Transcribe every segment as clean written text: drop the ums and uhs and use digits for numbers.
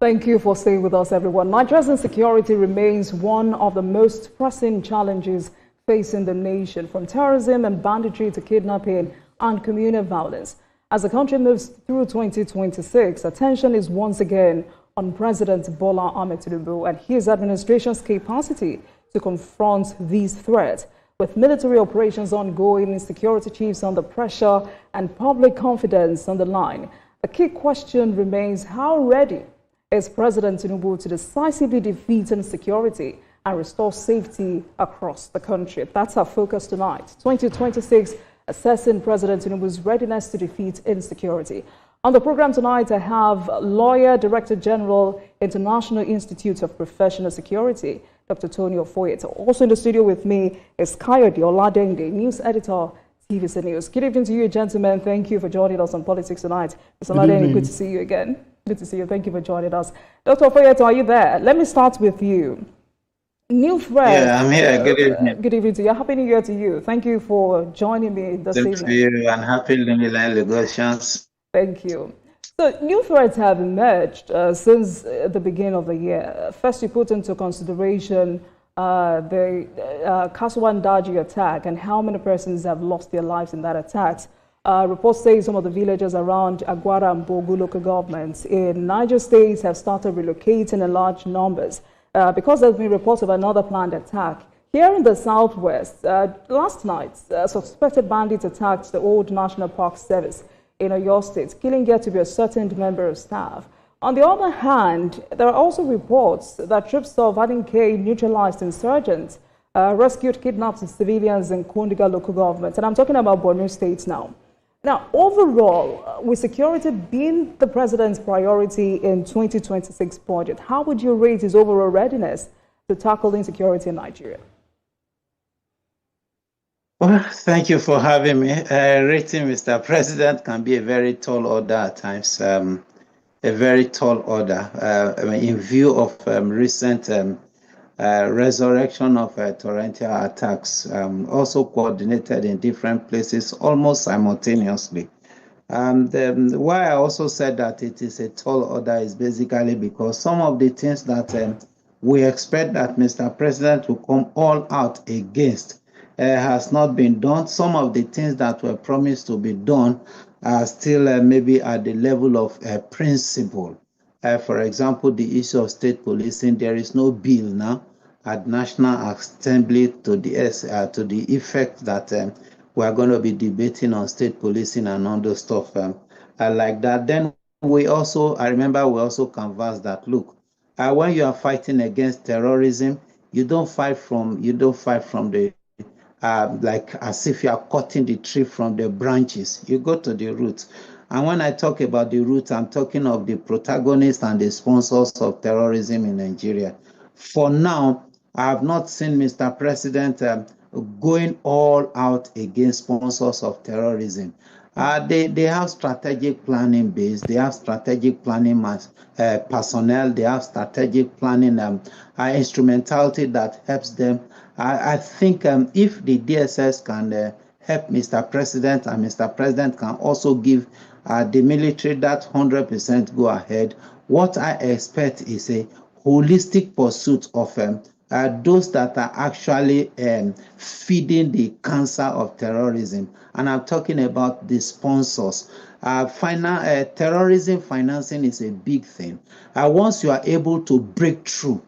Thank you for staying with us, everyone. Nigeria's insecurity remains one of the most pressing challenges facing the nation, from terrorism and banditry to kidnapping and communal violence. As the country moves through 2026, attention is once again on President Bola Ahmed Tinubu and his administration's capacity to confront these threats. With military operations ongoing, insecurity chiefs under pressure, and public confidence on the line, the key question remains: how ready is President Tinubu to decisively defeat insecurity and restore safety across the country? That's our focus tonight. 2026, assessing President Tinubu's readiness to defeat insecurity. On the program tonight, I have lawyer, Director General, International Institute of Professional Security, Dr. Tony Ofoyetan. Also in the studio with me is Kayode Oladende, News Editor, TVC News. Good evening to you, gentlemen. Thank you for joining us on Politics Tonight. Mr. Oladende, good to see you again. Good to see you. Thank you for joining us. Dr. Ofoyetan, are you there? Let me start with you. New threat. Yeah, I'm here. Good evening. Good evening to you. Happy New Year to you. Thank you for joining me this evening. Thank you, and happy New Year negotiations. Thank you. So, new threats have emerged since the beginning of the year. First, you put into consideration the Kasuwan Daji attack and how many persons have lost their lives in that attack. Reports say some of the villages around Agwara and Bogu local governments in Niger State have started relocating in large numbers because there's been reports of another planned attack. Here in the southwest, last night, suspected bandits attacked the old National Park Service in Oyo State, killing yet to be a certain member of staff. On the other hand, there are also reports that troops of Adinke neutralized insurgents, rescued kidnapped civilians in Kondiga local government. And I'm talking about Borno State now. Now, overall, with security being the president's priority in 2026 budget, how would you rate his overall readiness to tackle insecurity in Nigeria? Well, thank you for having me. Rating Mr. President can be a very tall order at times, a very tall order. In view of recent resurrection of torrential attacks, also coordinated in different places almost simultaneously. Why I also said that it is a tall order is basically because some of the things that we expect that Mr. President will come all out against has not been done. Some of the things that were promised to be done are still maybe at the level of principle. For example, the issue of state policing, there is no bill now at National Assembly to the effect that we are going to be debating on state policing and other stuff like that. Then I remember we also canvassed that, look, when you are fighting against terrorism, you don't fight from the like as if you are cutting the tree from the branches. You go to the roots. And when I talk about the roots, I'm talking of the protagonists and the sponsors of terrorism in Nigeria. For now, I have not seen Mr. President going all out against sponsors of terrorism. They have strategic planning base, they have strategic planning personnel, they have strategic planning instrumentality that helps them. I think if the DSS can help Mr. President, and Mr. President can also give the military that 100% go ahead, what I expect is a holistic pursuit of those that are actually feeding the cancer of terrorism. And I'm talking about the sponsors. Terrorism financing is a big thing. Once you are able to break through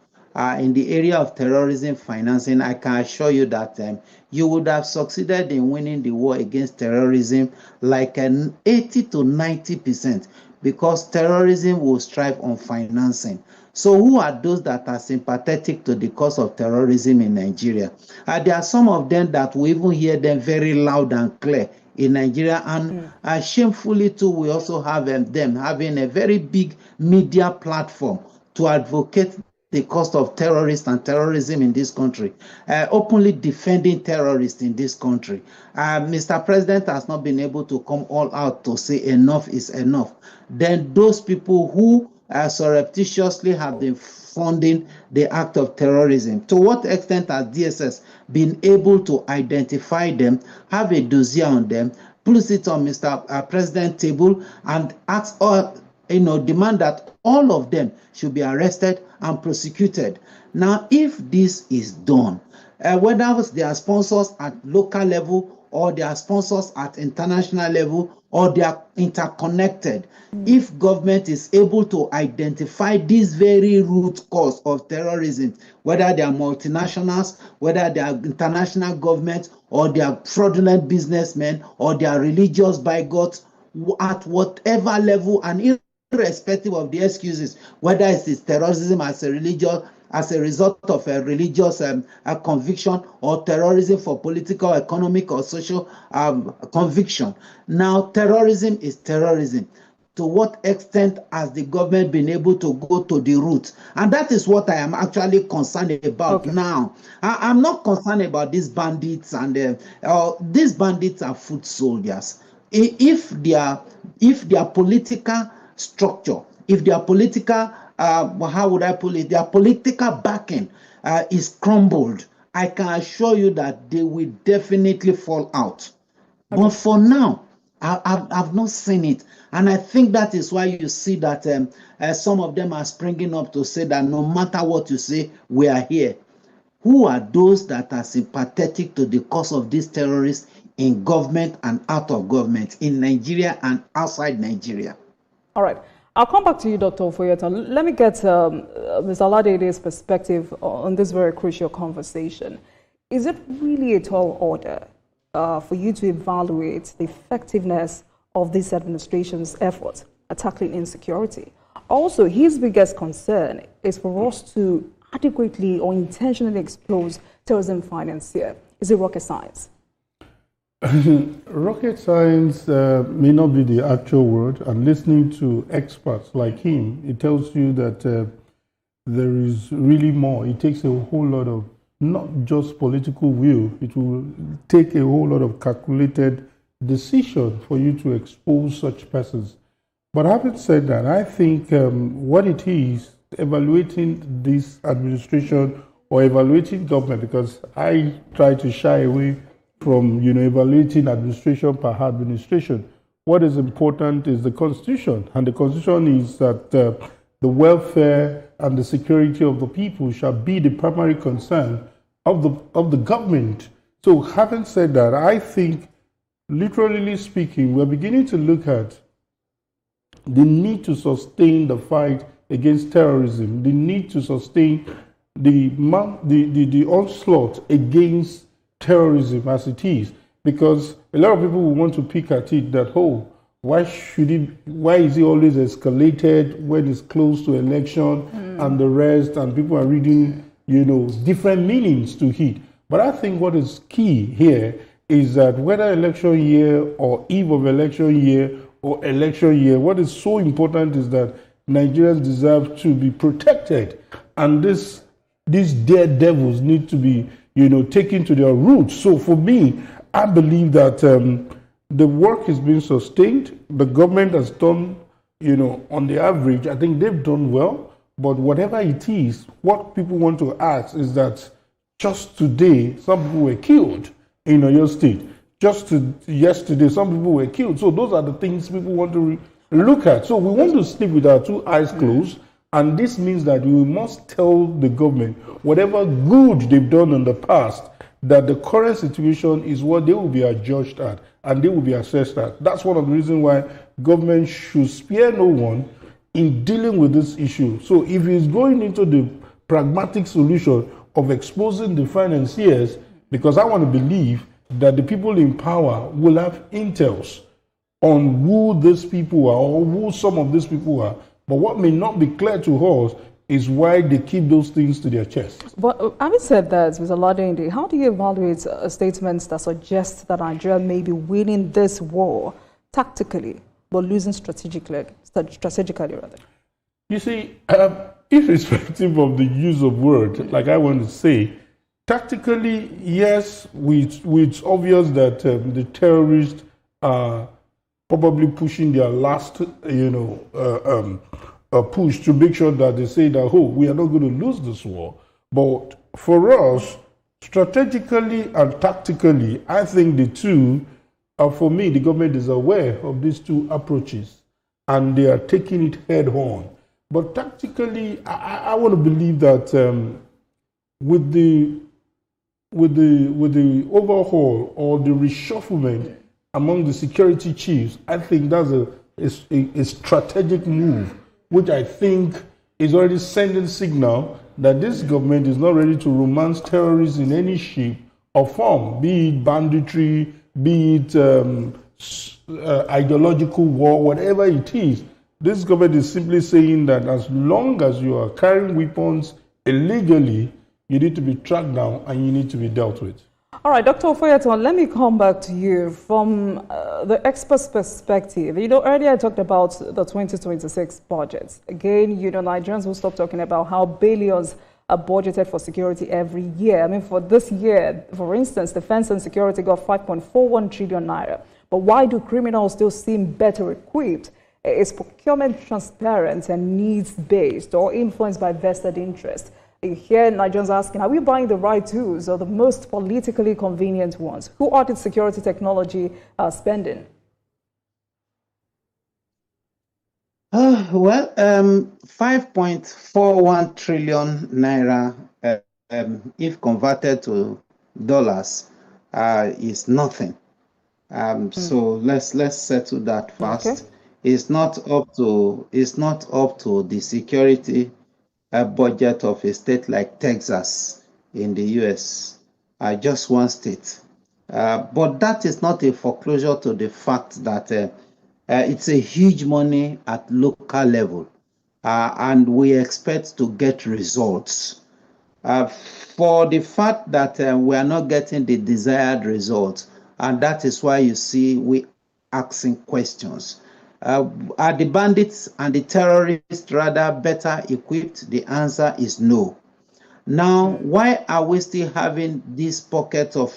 in the area of terrorism financing, I can assure you that you would have succeeded in winning the war against terrorism like an 80 to 90%, because terrorism will strive on financing. So who are those that are sympathetic to the cause of terrorism in Nigeria? There are some of them that we even hear them very loud and clear in Nigeria, and shamefully too, we also have them having a very big media platform to advocate the cost of terrorists and terrorism in this country, openly defending terrorists in this country. Mr. President has not been able to come all out to say enough is enough. Then those people who surreptitiously have been funding the act of terrorism, to what extent has DSS been able to identify them, have a dossier on them, put it on Mr. President's table, and ask demand that all of them should be arrested and prosecuted. Now, if this is done, whether they are sponsors at local level or they are sponsors at international level or they are interconnected, if government is able to identify this very root cause of terrorism, whether they are multinationals, whether they are international governments, or they are fraudulent businessmen, or they are religious bigots, at whatever level and irrespective of the excuses, whether it is terrorism as a result of a religious conviction, or terrorism for political, economic, or social conviction. Now, terrorism is terrorism. To what extent has the government been able to go to the root? And that is what I am actually concerned about now. I'm not concerned about these bandits, and these bandits are foot soldiers. If their political structure, if their political, how would I put it, their political backing is crumbled, I can assure you that they will definitely fall out. Okay. But for now, I've not seen it. And I think that is why you see that some of them are springing up to say that no matter what you say, we are here. Who are those that are sympathetic to the cause of these terrorists in government and out of government, in Nigeria and outside Nigeria? All right. I'll come back to you, Dr. Ofoyetan. Let me get Mr. Oladede's perspective on this very crucial conversation. Is it really a tall order for you to evaluate the effectiveness of this administration's efforts at tackling insecurity? Also, his biggest concern is for us to adequately or intentionally expose terrorism finance here. Is it rocket science? Rocket science may not be the actual word, and listening to experts like him, it tells you that there is really more. It takes a whole lot of, not just political will, it will take a whole lot of calculated decision for you to expose such persons. But having said that, I think what it is, evaluating this administration or evaluating government, because I try to shy away from evaluating administration per administration. What is important is the Constitution, and the Constitution is that the welfare and the security of the people shall be the primary concern of the government. So having said that, I think, literally speaking, we're beginning to look at the need to sustain the fight against terrorism, the need to sustain the onslaught against terrorism as it is, because a lot of people will want to pick at it that, why is it always escalated when it's close to election and the rest, and people are reading different meanings to it. But I think what is key here is that whether election year or eve of election year or election year, what is so important is that Nigerians deserve to be protected, and these daredevils need to be taken to their roots. So for me, I believe that the work is being sustained. The government has done, on the average, I think they've done well. But whatever it is, what people want to ask is that just today, some people were killed in Oyo State. Just yesterday, some people were killed. So those are the things people want to look at. So we want to sleep with our two eyes closed. And this means that we must tell the government whatever good they've done in the past, that the current situation is what they will be adjudged at and they will be assessed at. That's one of the reasons why government should spare no one in dealing with this issue. So if it's going into the pragmatic solution of exposing the financiers, because I want to believe that the people in power will have intels on who these people are or who some of these people are. But what may not be clear to us is why they keep those things to their chest. But having said that, Mr. Oladede, how do you evaluate statements that suggest that Nigeria may be winning this war tactically, but losing strategically rather? You see, irrespective of the use of words, like I want to say, tactically, yes, it's obvious that the terrorists are probably pushing their last, push to make sure that they say that, we are not going to lose this war. But for us, strategically and tactically, I think the two, for me, the government is aware of these two approaches. and they are taking it head on. But tactically, I want to believe that with the overhaul or the reshufflement among the security chiefs, I think that's a strategic move, which I think is already sending signal that this government is not ready to romance terrorists in any shape or form, be it banditry, be it ideological war, whatever it is. This government is simply saying that as long as you are carrying weapons illegally, you need to be tracked down and you need to be dealt with. All right, Dr. Ofoyetan, let me come back to you from the expert's perspective. Earlier I talked about the 2026 budget. Again, Nigerians will stop talking about how billions are budgeted for security every year. I mean, for this year, for instance, defense and security got 5.41 trillion naira. But why do criminals still seem better equipped? Is procurement transparent and needs-based or influenced by vested interest? You hear Nigerians asking, are we buying the right tools or the most politically convenient ones? Who audits security technology spending? Well, 5.41 trillion naira, if converted to dollars, is nothing. So let's settle that first. Okay. It's not up to the security budget of a state like Texas in the U.S. Just one state. But that is not a foreclosure to the fact that it's a huge money at local level, and we expect to get results. For the fact that we are not getting the desired results, and that is why you see we asking questions. Are the bandits and the terrorists rather better equipped? The answer is no. Now, why are we still having this pocket of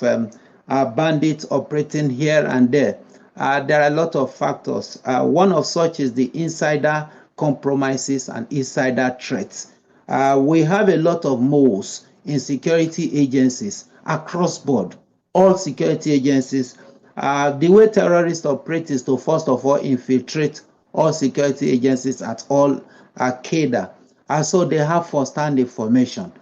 bandits operating here and there? There are a lot of factors. One of such is the insider compromises and insider threats. We have a lot of moles in security agencies across board, all security agencies. The way terrorists operate is to first of all infiltrate all security agencies at all cadre. So they have first-hand information.